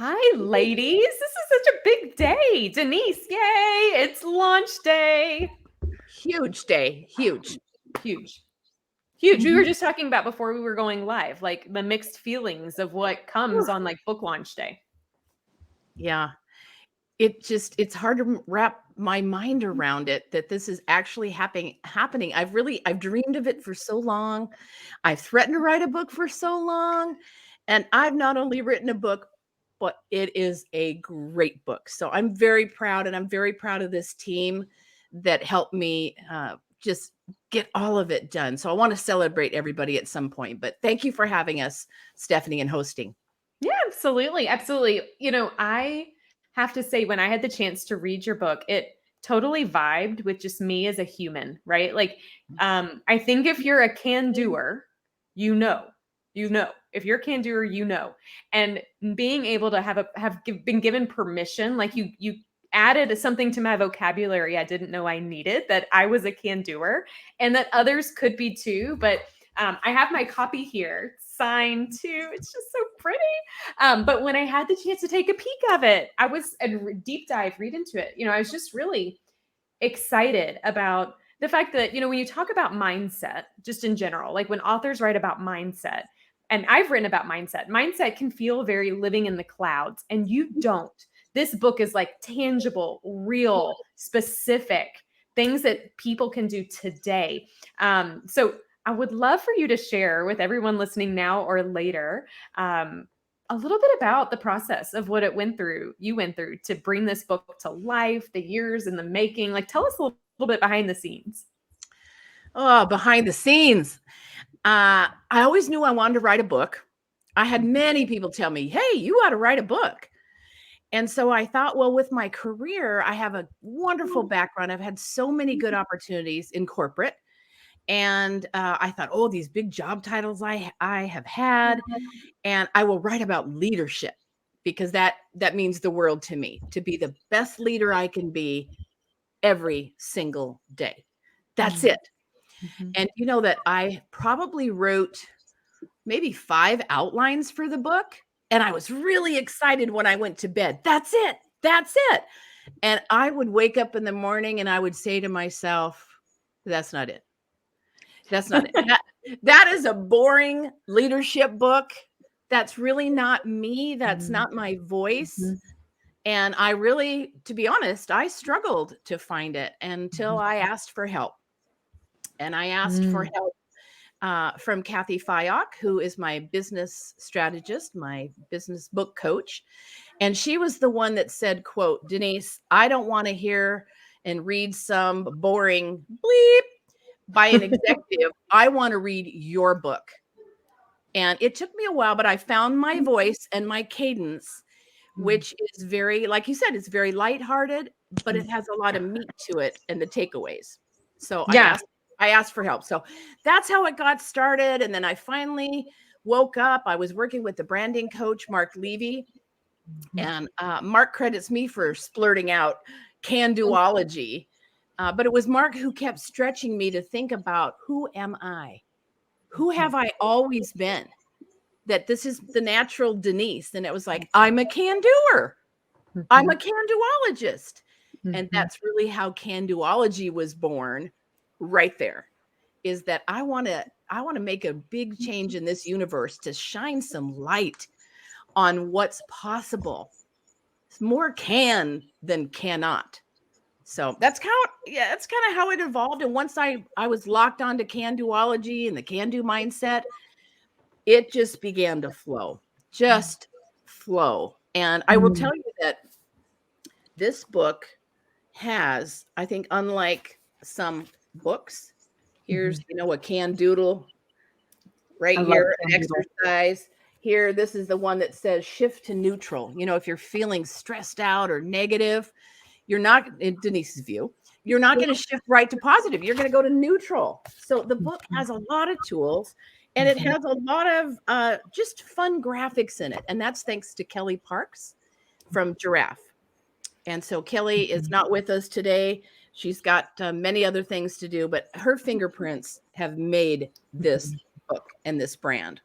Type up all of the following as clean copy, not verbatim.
Hi, ladies. This is such a big day. Denise, yay. It's launch day. Huge day. Huge. Huge. Huge. We were Mhm. just talking about before we were going live, like the mixed feelings of what comes on like book launch day. Yeah. It's hard to wrap my mind around it that this is actually happening. I've dreamed of it for so long. I've threatened to write a book for so long. And I've not only written a book, but it is a great book. So I'm very proud, and I'm very proud of this team that helped me just get all of it done. So I want to celebrate everybody at some point. But thank you for having us, Stephanie, and hosting. Yeah, absolutely. Absolutely. I have to say, when I had the chance to read your book, it totally vibed with just me as a human, right? Like, I think if you're a can doer, you know, if you're a can doer, and being able to been given permission, like you added something to my vocabulary I didn't know I needed, that I was a can doer and that others could be too. But I have my copy here signed too. It's just so pretty. But when I had the chance to take a peek of it, I was and deep dive, read into it. I was just really excited about the fact that, when you talk about mindset, just in general, like when authors write about mindset, and I've written about mindset can feel very living in the clouds, and you don't. This book is like tangible, real, specific things that people can do today. So I would love for you to share with everyone listening now or later, a little bit about the process of what you went through to bring this book to life, the years in the making. Like, tell us a little bit behind the scenes. Oh, behind the scenes. I always knew I wanted to write a book. I had many people tell me, hey, you ought to write a book. And so I thought, well, with my career, I have a wonderful background. I've had so many good opportunities in corporate. And I thought, oh, these big job titles I have had, and I will write about leadership because that means the world to me, to be the best leader I can be every single day. That's it. Mhm. And you know that I probably wrote maybe 5 outlines for the book, and I was really excited when I went to bed. That's it. That's it. And I would wake up in the morning and I would say to myself, that's not it. That's not it. That is a boring leadership book. That's really not me. That's not my voice. Mhm. And I really, to be honest, I struggled to find it until Mhm. I asked for help. And I asked for Mm. help from Kathy Fayok, who is my business strategist, my business book coach. And she was the one that said, quote, Denise, I don't want to hear and read some boring bleep by an executive. I want to read your book. And it took me a while, but I found my voice and my cadence, Mm. which is very, like you said, it's very lighthearted, but Mm. it has a lot of meat to it and the takeaways. So Yeah. I asked for help. So that's how it got started. And then I finally woke up. I was working with the branding coach, Mark Levy, and Mark credits me for splurting out can-doology. But it was Mark who kept stretching me to think about, who am I? Who have I always been? That this is the natural Denise. And it was like, I'm a can-doer. I'm a can-doologist. And Mhm. that's really how can-doology was born right there. Is that I want to make a big change in this universe to shine some light on what's possible. It's more can than cannot. So that's kind of how it evolved. And once I was locked onto can-doology and the can-do mindset, it just began to flow. Just flow. And I will Mm. tell you that this book has, I think, unlike some books, here's, Mhm. a can doodle right I love here, an Candle. exercise. Here, this is the one that says shift to neutral. If you're feeling stressed out or negative, you're not, in Denise's view, you're not going to shift right to positive. You're going to go to neutral. So the book has a lot of tools, and it Mhm. has a lot of just fun graphics in it. And that's thanks to Kelly Parks from Giraffe. And so Kelly is Mhm. not with us today. She's got many other things to do, but her fingerprints have made this book and this brand.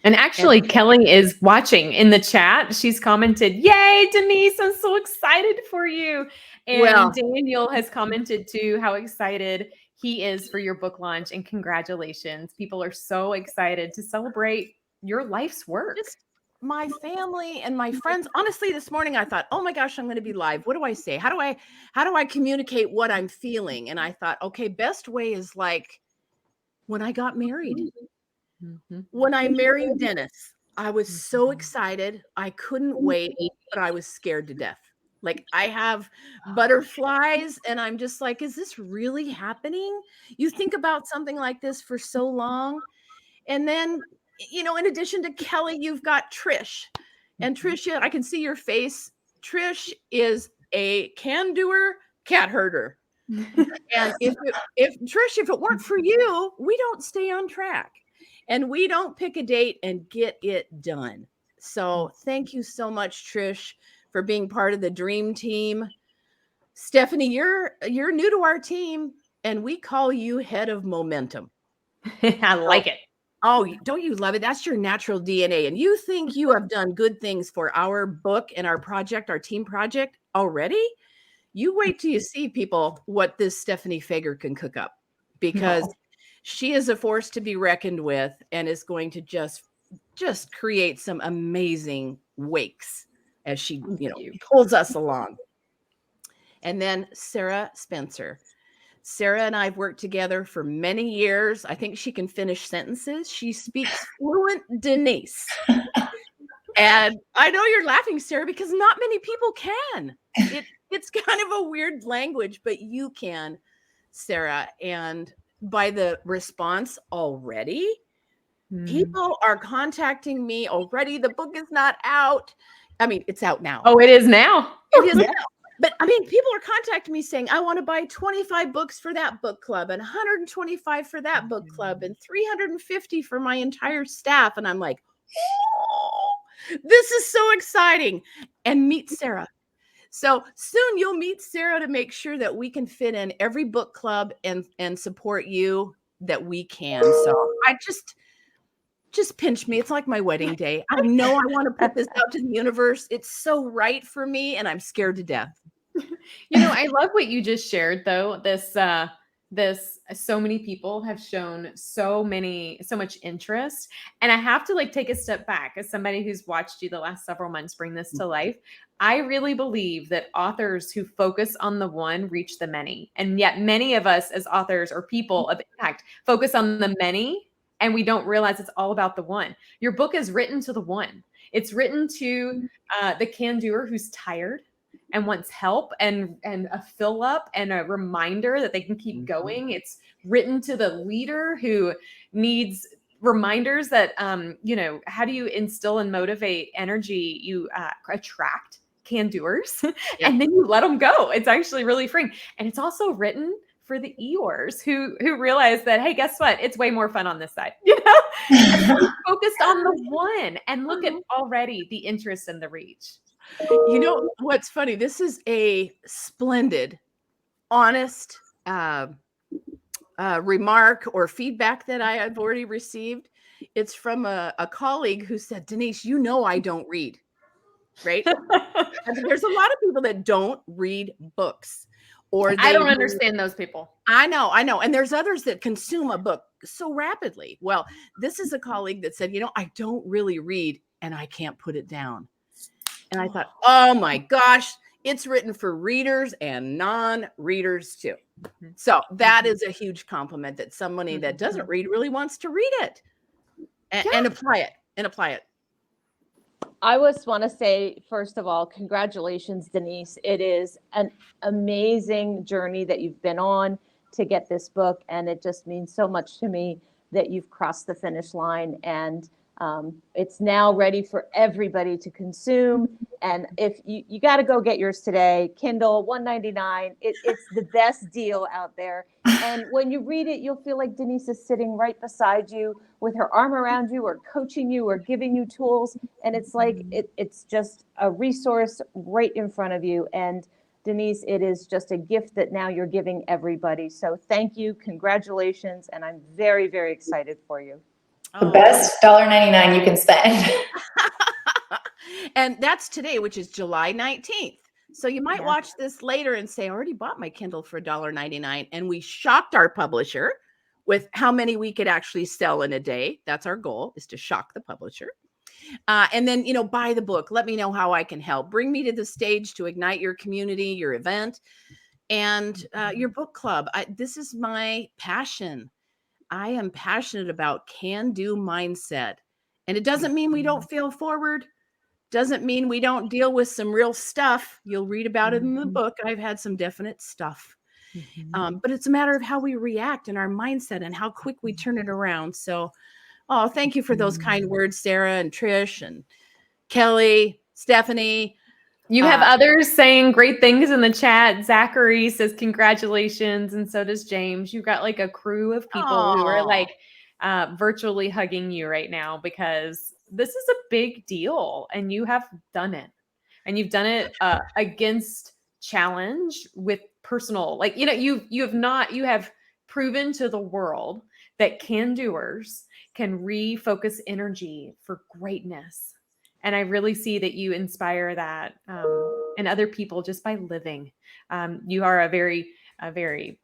And actually, Kelly is watching in the chat. She's commented, "Yay, Denise, I'm so excited for you." And Daniel has commented too how excited he is for your book launch, and congratulations. People are so excited to celebrate your life's work. Just my family and my friends. Honestly, this morning I thought, oh my gosh, I'm going to be live. What do I say? How do I communicate what I'm feeling? And I thought, okay, best way is like when I got married. Mm-hmm. When I married Dennis, I was so excited. I couldn't wait, but I was scared to death. Like I have butterflies and I'm just like, is this really happening? You think about something like this for so long. And then, you know, in addition to Kelly, you've got Trish. And Trish, I can see your face. Trish is a can-doer, cat herder. And if Trish, if it weren't for you, we don't stay on track. And we don't pick a date and get it done. So thank you so much, Trish, for being part of the dream team. Stephanie, you're new to our team, and we call you head of momentum. I like it. Oh, don't you love it? That's your natural DNA. And you think you have done good things for our book and our project, our team project already? You wait till you see, people, what this Stephanie Fager can cook up, because she is a force to be reckoned with and is going to just create some amazing wakes as she, pulls us along. And then Sarah Spencer. Sarah and I have worked together for many years. I think she can finish sentences. She speaks fluent Denise. And I know you're laughing, Sarah, because not many people can. It's kind of a weird language, but you can, Sarah. And by the response already, people are contacting me already. The book is not out. I mean, it's out now. Oh, it is now. It is now. But I mean, people are contacting me saying, I want to buy 25 books for that book club and 125 for that book club and 350 for my entire staff. And I'm like, oh, this is so exciting. And meet Sarah. So soon you'll meet Sarah to make sure that we can fit in every book club and support you that we can. So I just pinch me. It's like my wedding day. I know I want to put this out to the universe. It's so right for me, and I'm scared to death. I love what you just shared, though. This so many people have shown so much interest, and I have to take a step back as somebody who's watched you the last several months bring this to life. I really believe that authors who focus on the one reach the many, and yet many of us as authors or people of impact focus on the many, and we don't realize it's all about the one. Your book is written to the one. It's written to the can-doer who's tired and wants help and a fill up and a reminder that they can keep going. It's written to the leader who needs reminders that, how do you instill and motivate energy? You attract can-doers and then you let them go. It's actually really freeing. And it's also written for the Eeyores who realize that, hey, guess what? It's way more fun on this side, focused on the one, and look at already the interest and the reach. You know what's funny? This is a splendid, honest remark or feedback that I have already received. It's from a colleague who said, Denise, I don't read, right? There's a lot of people that don't read books. Or I don't understand those people. I know. And there's others that consume a book so rapidly. Well, this is a colleague that said, I don't really read and I can't put it down. And I thought, oh my gosh, it's written for readers and non-readers too. So that is a huge compliment that somebody that doesn't read really wants to read it and apply it. I just want to say, first of all, congratulations, Denise. It is an amazing journey that you've been on to get this book. And it just means so much to me that you've crossed the finish line, and it's now ready for everybody to consume. And if you got to go get yours today, Kindle, $1.99. It's the best deal out there. And when you read it, you'll feel like Denise is sitting right beside you with her arm around you, or coaching you, or giving you tools. And it's like it's just a resource right in front of you. And Denise, it is just a gift that now you're giving everybody. So thank you, congratulations, and I'm very, very excited for you. The best $1.99 you can spend. And that's today, which is July 19th. So you might Yeah. watch this later and say, I already bought my Kindle for $1.99. And we shocked our publisher with how many we could actually sell in a day. That's our goal, is to shock the publisher. And then, buy the book. Let me know how I can help. Bring me to the stage to ignite your community, your event, and your book club. This is my passion. I am passionate about can-do mindset. And it doesn't mean we don't fail forward. Doesn't mean we don't deal with some real stuff. You'll read about it in the book. I've had some definite stuff. But it's a matter of how we react and our mindset and how quick we turn it around. So, thank you for those kind words, Sarah and Trish and Kelly, Stephanie. You have others saying great things in the chat. Zachary says congratulations, and so does James. You've got like a crew of people who are like virtually hugging you right now, because this is a big deal and you have done it. And you've done it against challenge with personal, like, you have proven to the world that can-doers can refocus energy for greatness. And I really see that you inspire that in other people just by living. You are a very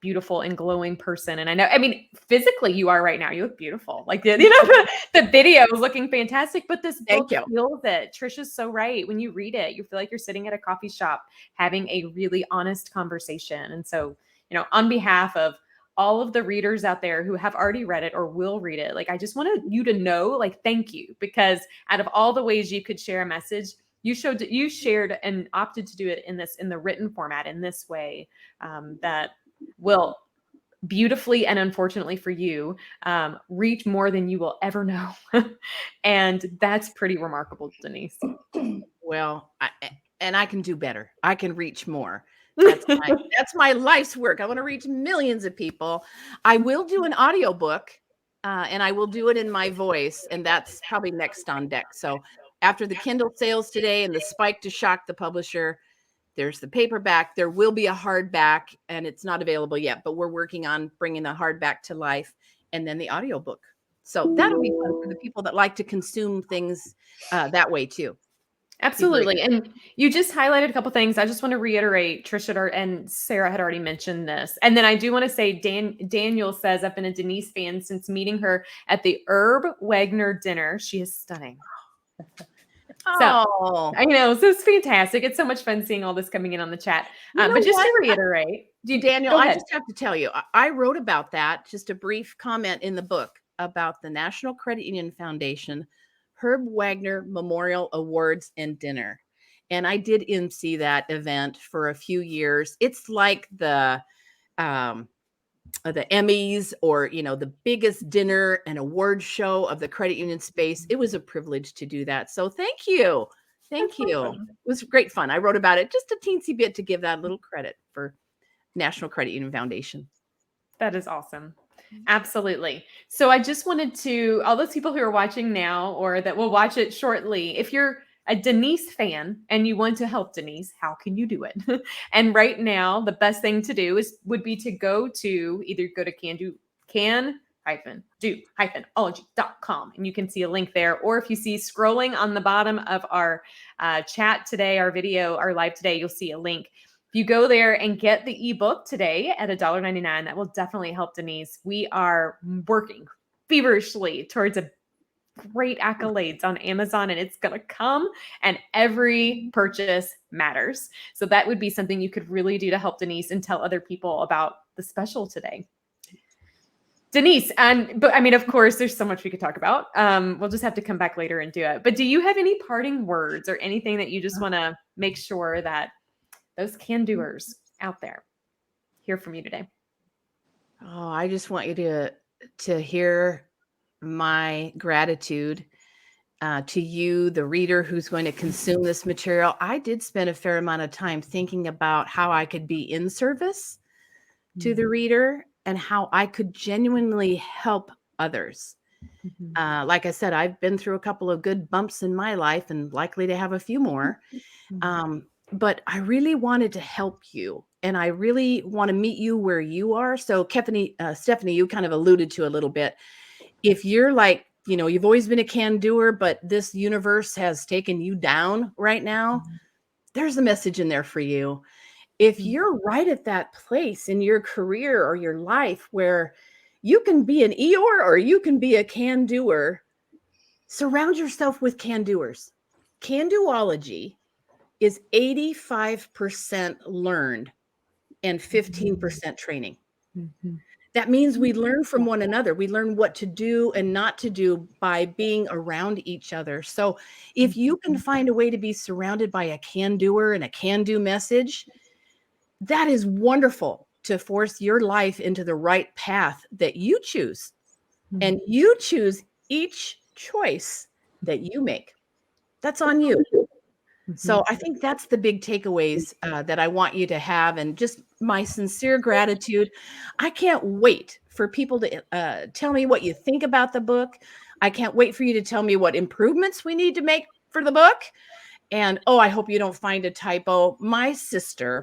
beautiful and glowing person. And I mean, physically you are right now. You look beautiful. Like, the video is looking fantastic, but this book feels it. Trisha's so right. When you read it, you feel like you're sitting at a coffee shop having a really honest conversation. And so, on behalf of all of the readers out there who have already read it or will read it, like, I just wanted you to know, like, thank you, because out of all the ways you could share a message, you shared and opted to do it in the written format in this way, that will beautifully, and unfortunately for you, reach more than you will ever know. And that's pretty remarkable, Denise. Well, I can do better. I can reach more. That's my life's work. I want to reach millions of people. I will do an audiobook, and I will do it in my voice, and that's probably next on deck. So after the Kindle sales today and the spike to shock the publisher, there's the paperback. There will be a hardback, and it's not available yet, but we're working on bringing the hardback to life, and then the audiobook. So that'll be fun for the people that like to consume things that way too. Absolutely. And you just highlighted a couple things. I just want to reiterate, Trisha and Sarah had already mentioned this. And then I do want to say, Daniel says, I've been a Denise fan since meeting her at the Herb Wagner dinner. She is stunning. So, I know, so it's fantastic. It's so much fun seeing all this coming in on the chat. But just to reiterate, Daniel, I just have to tell you, I wrote about that, just a brief comment in the book about the National Credit Union Foundation Herb Wagner Memorial Awards and Dinner. And I did MC that event for a few years. It's like the Emmys, or, the biggest dinner and award show of the credit union space. It was a privilege to do that. So thank you. Thank you. Awesome. It was great fun. I wrote about it just a teensy bit to give that little credit for National Credit Union Foundation. That is awesome. Absolutely. So I just wanted to, all those people who are watching now or that will watch it shortly, if you're a Denise fan and you want to help Denise, how can you do it? And right now, the best thing to do would be to go to can-do-ology.com, and you can see a link there. Or if you see scrolling on the bottom of our chat today, our video, our live today, you'll see a link. If you go there and get the ebook today at $1.99, that will definitely help Denise. We are working feverishly towards a great accolades on Amazon, and it's going to come, and every purchase matters. So that would be something you could really do to help Denise and tell other people about the special today. Denise, but I mean, of course, there's so much we could talk about. We'll just have to come back later and do it. But do you have any parting words or anything that you just want to make sure that those can-doers out there hear from you today? Oh, I just want you to hear my gratitude to you, the reader who's going to consume this material. I did spend a fair amount of time thinking about how I could be in service to the reader and how I could genuinely help others. Like I said, I've been through a couple of good bumps in my life and likely to have a few more. But I really wanted to help you, and I really want to meet you where you are. So Stephanie, you kind of alluded to a little bit. If you're like you know, you've always been a can-doer, but this universe has taken you down right now. There's a message in there for you. If you're right at that place in your career or your life where you can be an Eeyore or you can be a can-doer, surround yourself with can-doers. Can-doology is 85% learned and 15% training. That means we learn from one another. We learn what to do and not to do by being around each other. So if you can find a way to be surrounded by a can-doer and a can-do message, that is wonderful to force your life into the right path that you choose. And you choose each choice that you make. That's on you. So I think that's the big takeaways that I want you to have, and just my sincere gratitude. I can't wait for people to tell me what you think about the book. I can't wait for you to tell me what improvements we need to make for the book. And I hope you don't find a typo. My sister,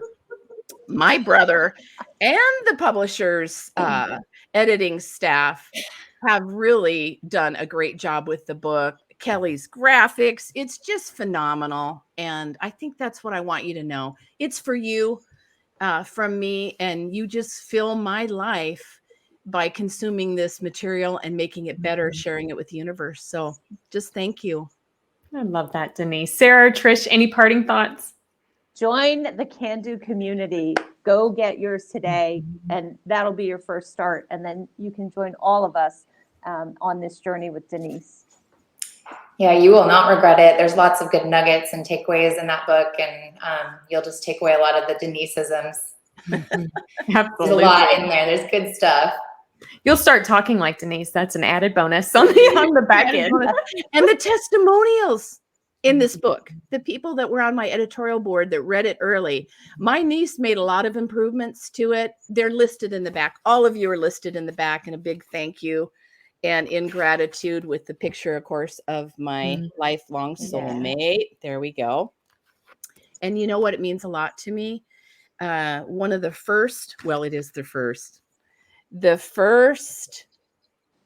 my brother, and the publisher's editing staff have really done a great job with the book. Kelly's graphics, it's just phenomenal. And I think that's what I want you to know. It's for you, from me, and you just fill my life by consuming this material and making it better, sharing it with the universe. So just thank you. I love that, Denise. Sarah, Trish, any parting thoughts? Join the Can-Do community. Go get yours today, and that'll be your first start. And then you can join all of us on this journey with Denise. Yeah, you will not regret it. There's lots of good nuggets and takeaways in that book, and you'll just take away a lot of the Denise-isms. There's a lot in there. There's good stuff. You'll start talking like Denise. That's an added bonus on the back end. And the testimonials in this book, the people that were on my editorial board that read it early, my niece made a lot of improvements to it. They're listed in the back. All of you are listed in the back, and a big thank you. And in gratitude, with the picture, of course, of my lifelong soulmate. There we go. And you know what? It means a lot to me. One of the first, well, it is the first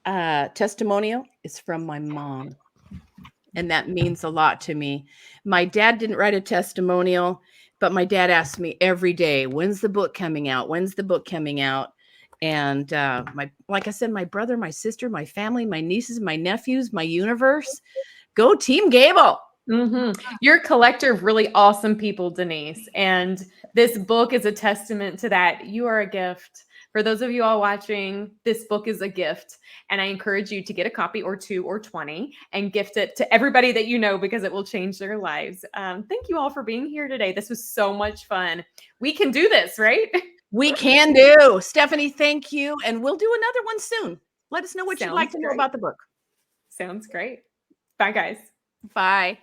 testimonial is from my mom. And that means a lot to me. My dad didn't write a testimonial, but my dad asked me every day, when's the book coming out? When's the book coming out? And like I said, my brother, my sister, my family, my nieces, my nephews, my universe, go Team Gabel. You're a collector of really awesome people, Denise. And this book is a testament to that. You are a gift. For those of you all watching, this book is a gift. And I encourage you to get a copy or 2 or 20 and gift it to everybody that you know, because it will change their lives. Thank you all for being here today. This was so much fun. We can do this, right? We can do. Stephanie, thank you. And we'll do another one soon. Let us know what you'd like to know about the book. Sounds great. Bye, guys. Bye.